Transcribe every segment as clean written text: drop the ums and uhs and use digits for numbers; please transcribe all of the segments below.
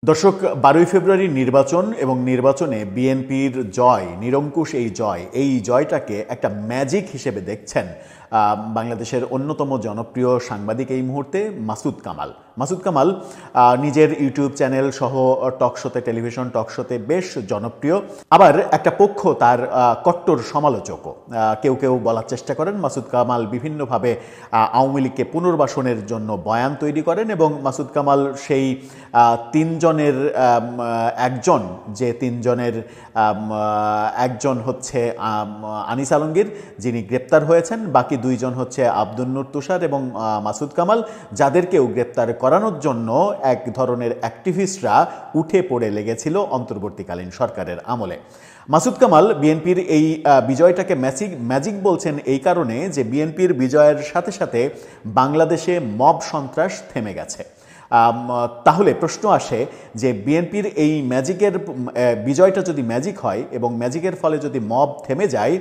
দর্শক, 12ই ফেব্রুয়ারি নির্বাচন এবং নির্বাচনে বিএনপির জয়, নিরঙ্কুশ এই জয়টাকে একটা ম্যাজিক হিসেবে দেখছেন বাংলাদেশের অন্যতম জনপ্রিয় সাংবাদিক এই মুহূর্তে মাসুদ কামাল। মাসুদ কামাল নিজের ইউটিউব চ্যানেল সহ টকশোতে, টেলিভিশন টকশোতে বেশ জনপ্রিয়। আবার একটা পক্ষ তার কট্টর সমালোচকও। কেউ কেউ বলার চেষ্টা করেন মাসুদ কামাল বিভিন্নভাবে আওয়ামী লীগকে পুনর্বাসনের জন্য বয়ান তৈরি করেন এবং মাসুদ কামাল সেই তিনজনের একজন, যে তিনজনের একজন হচ্ছে আনিস আলমগীর, যিনি গ্রেপ্তার হয়েছেন, বাকি দুইজন হচ্ছে আব্দুল নূর তুষার এবং মাসুদ কামাল, যাদেরকেও গ্রেপ্তার করানোর জন্য এক ধরনের অ্যাক্টিভিস্টরা উঠে পড়ে লেগেছিল অন্তর্বর্তীকালীন সরকারের আমলে। মাসুদ কামাল বিএনপির এই বিজয়টাকে ম্যাজিক বলছেন এই কারণে যে বিএনপির বিজয়ের সাথে সাথে বাংলাদেশে মব সন্ত্রাস থেমে গেছে। তাহলে প্রশ্ন আসে যে বিএনপির এই বিজয়টা যদি ম্যাজিক হয় এবং ম্যাজিকের ফলে যদি মব থেমে যায়,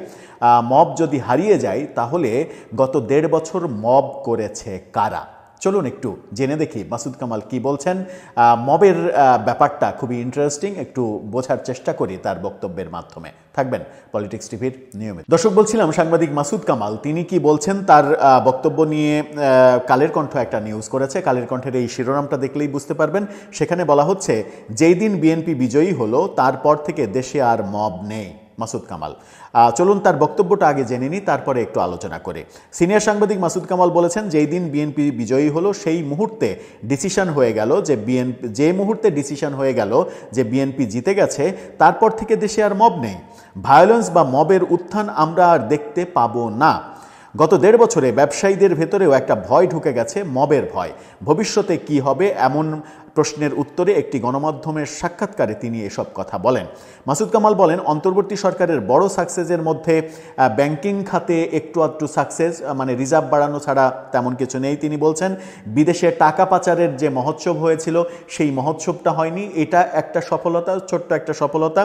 মব যদি হারিয়ে যায়, তাহলে গত 1.5 বছর মব করেছে কারা? চলুন একটু জেনে দেখি মাসুদ কামাল কি বলছেন। মবের ব্যাপারটা খুবই ইন্টারেস্টিং, একটু বোঝার চেষ্টা করি তার বক্তব্যের মাধ্যমে। থাকবেন পলিটিক্স টিভির নিয়মিত দর্শক। বলছিলাম সাংবাদিক মাসুদ কামাল তিনি কি বলছেন তার বক্তব্য নিয়ে কালের কণ্ঠ একটা নিউজ করেছে। কালের কণ্ঠের এই শিরোনামটা দেখলেই বুঝতে পারবেন। সেখানে বলা হচ্ছে, যেই দিন বিএনপি বিজয়ী হলো তারপর থেকে দেশে আর মব নেই। মাসুদ কামাল, চলুন তার বক্তব্যটা আগে জেনে নিই, তারপরে একটু আলোচনা করে। সিনিয়র সাংবাদিক মাসুদ কামাল বলেছেন, যেই দিন বিএনপি বিজয়ী হলো সেই মুহূর্তে ডিসিশন হয়ে গেল যে বিএনপি জিতে গেছে, তারপর থেকে দেশে আর মব নেই। ভায়োলেন্স বা মবের উত্থান আমরা আর দেখতে পাবো না। গত 1.5 বছরে ব্যবসায়ীদের ভেতরেও একটা ভয় ঢুকে গেছে, মবের ভয়। ভবিষ্যতে কি হবে এমন প্রশ্নের উত্তরে একটি গণমাধ্যমের সাক্ষাৎকারে তিনি এসব কথা বলেন। মাসুদ কামাল বলেন, অন্তর্বর্তী সরকারের বড় সাকসেসের মধ্যে ব্যাংকিং খাতে একটু আধটু সাকসেস, মানে রিজার্ভ বাড়ানো ছাড়া তেমন কিছু নেই। তিনি বলছেন, বিদেশে টাকা পাচারের যে মহোৎসব হয়েছিল সেই মহোৎসবটা হয়নি। এটা একটা সফলতা, ছোট্ট একটা সফলতা,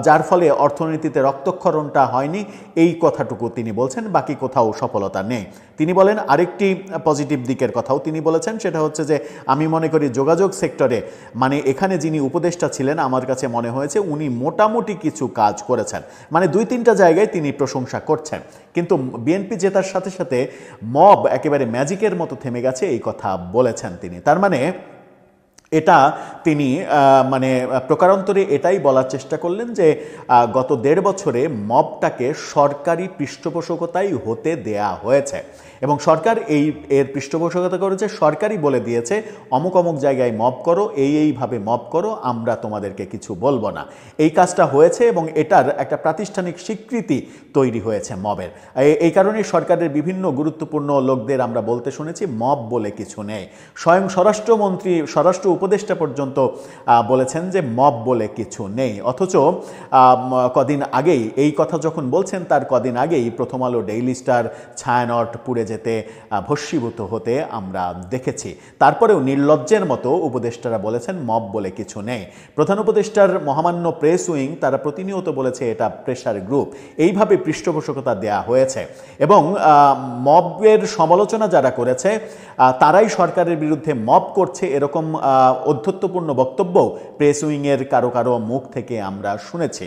যার ফলে অর্থনীতিতে রক্তক্ষরণটা হয়নি, এই কথাটুকু তিনি বলছেন। বাকি কোথাও সফলতা নেই। তিনি বলেন, আরেকটি পজিটিভ দিকের কথাও তিনি বলেছেন, সেটা হচ্ছে যে আমি মনে করি যোগাযোগ সেক্টরে, মানে এখানে যিনি উপদেষ্টা ছিলেন, আমার কাছে মনে হয়েছে উনি মোটামুটি কিছু কাজ করেছেন। মানে 2-3টা জায়গায় তিনি প্রশংসা করছেন। কিন্তু বিএনপি জেতার সাথে সাথে মব একেবারে ম্যাজিকের মতো থেমে গেছে, এই কথা বলেছেন তিনি। তার মানে এটা তিনি মানে প্রকারান্তরে এটাই বলার চেষ্টা করলেন যে গত 1.5 বছরে মবটাকে সরকারি পৃষ্ঠপোষকতাই হতে দেয়া হয়েছে এবং সরকার এর পৃষ্ঠপোষকতা করেছে। সরকারই বলে দিয়েছে অমুক অমুক জায়গায় মব করো, এইভাবে মব করো, আমরা তোমাদেরকে কিছু বলবো না। এই কাজটা হয়েছে এবং এটার একটা প্রাতিষ্ঠানিক স্বীকৃতি তৈরি হয়েছে মবের। এই কারণে সরকারের বিভিন্ন গুরুত্বপূর্ণ লোকদের আমরা বলতে শুনেছি মব বলে কিছু নেই। স্বয়ং স্বরাষ্ট্র উপদেষ্টা পর্যন্ত বলেছেন যে মব বলে কিছু নেই। অথচ কদিন আগেই এই কথা যখন বলছেন, তার কদিন আগেই প্রথম আলো, ডেইলি স্টার, ছায়ানট পুড়ে যেতে, ভস্মীভূত হতে আমরা দেখেছি। তারপরেও নির্লজ্জের মতো উপদেষ্টারা বলেছেন মব বলে কিছু নেই। প্রধান উপদেষ্টার মহামান্য প্রেস উইং তারা প্রতিনিয়ত বলেছে এটা প্রেসার গ্রুপ। এইভাবে পৃষ্ঠপোষকতা দেয়া হয়েছে এবং মবের সমালোচনা যারা করেছে তারাই সরকারের বিরুদ্ধে মব করছে, এরকম অধ্যত্বপূর্ণ বক্তব্য প্রেস উইংয়ের কারো মুখ থেকে আমরা শুনেছি।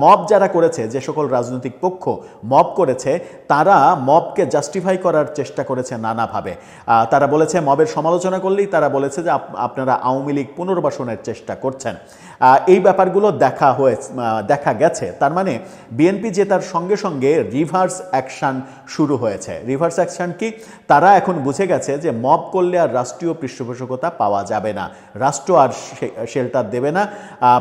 মব যারা করেছে, যে সকল রাজনৈতিক পক্ষ মব করেছে, তারা মবকে জাস্টিফাই করার চেষ্টা করেছে নানাভাবে। তারা বলেছে, মবের সমালোচনা করলেই তারা বলেছে যে আপনারা আওয়ামী লীগ পুনর্বাসনের চেষ্টা করছেন। এই ব্যাপারগুলো দেখা গেছে। তার মানে বিএনপি জেতার সঙ্গে সঙ্গে রিভার্স অ্যাকশন শুরু হয়েছে। রিভার্স অ্যাকশন কি? তারা এখন বুঝে গেছে যে মব করলে আর রাষ্ট্রীয় পৃষ্ঠপোষকতা পাওয়া যাবে না, রাষ্ট্র আর শেল্টার দেবে না।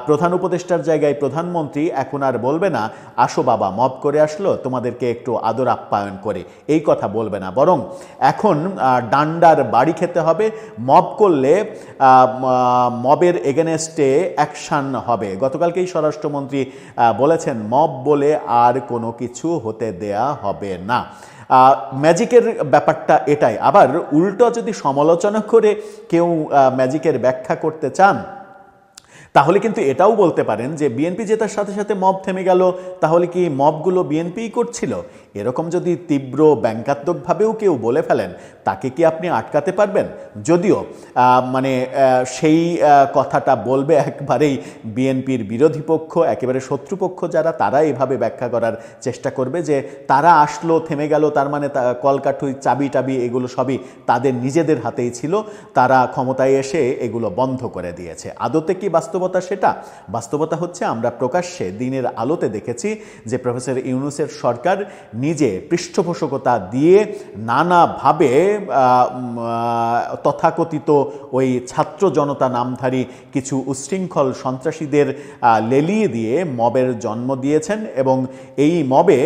প্রধান উপদেষ্টার জায়গায় প্রধানমন্ত্রী এখন আর বলবে না, আসো বাবা মব করে আসলো, তোমাদেরকে একটু আদর আপ্যায়ন করে, এই কথা বলবে না। বরং এখন ডান্ডার বাড়ি খেতে হবে। মব করলে মবের এগেনেস্টে অ্যাকশন হবে। গতকালকেই স্বরাষ্ট্রমন্ত্রী বলেছেন মব বলে আর কোনো কিছু হতে দেয়া হবে না। ম্যাজিকের ব্যাপারটা এটাই। আবার উল্টো যদি সমালোচনা করে কেউ ম্যাজিকের ব্যাখ্যা করতে চান, তাহলে কিন্তু এটাও বলতে পারেন যে বিএনপি জেতার সাথে সাথে মব থেমে গেল, তাহলে কি মবগুলো বিএনপিই করছিল? এরকম যদি তীব্র ব্যঙ্গাত্মকভাবেও কেউ বলে ফেলেন, তাকে কি আপনি আটকাতে পারবেন? যদিও সেই কথাটা বলবে একবারেই বিএনপির বিরোধী পক্ষ, একেবারে শত্রুপক্ষ যারা, তারা এভাবে ব্যাখ্যা করার চেষ্টা করবে যে তারা আসলো, থেমে গেল, তার মানে কলকাঠুই, চাবি টাবি এগুলো সবই তাদের নিজেদের হাতেই ছিল, তারা ক্ষমতায় এসে এগুলো বন্ধ করে দিয়েছে। আদতে কি বাস্তবতা সেটা? বাস্তবতা হচ্ছে আমরা প্রকাশ্যে দিনের আলোতে দেখেছি যে প্রফেসর ইউনূসের সরকার নিজে পৃষ্ঠপোষকতা দিয়ে নানাভাবে তথাকথিত ওই ছাত্র জনতা নামধারী কিছু উচ্ছৃঙ্খল সন্ত্রাসীদের লেলিয়ে দিয়ে মবের জন্ম দিয়েছেন, এবং এই মবে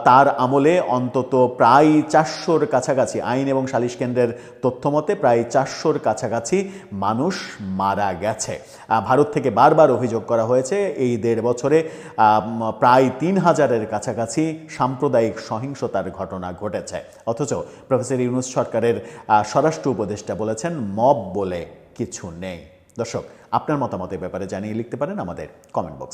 তার আমলে অন্তত প্রায় 400-র কাছাকাছি, আইন এবং সালিশ কেন্দ্রের তথ্যমতে প্রায় 400-র কাছাকাছি মানুষ মারা গেছে। ভারত থেকে বারবার অভিযোগ করা হয়েছে এই 1.5 বছরে প্রায় 3000-এর কাছাকাছি সাম্প্রদায়িক সহিংসতার ঘটনা ঘটেছে। অথচ প্রফেসর ইউনূস সরকারের স্বরাষ্ট্র উপদেষ্টা বলেছেন মব বলে কিছু নেই। দর্শক, আপনার মতামতের ব্যাপারে জানিয়ে লিখতে পারেন আমাদের কমেন্ট বক্স।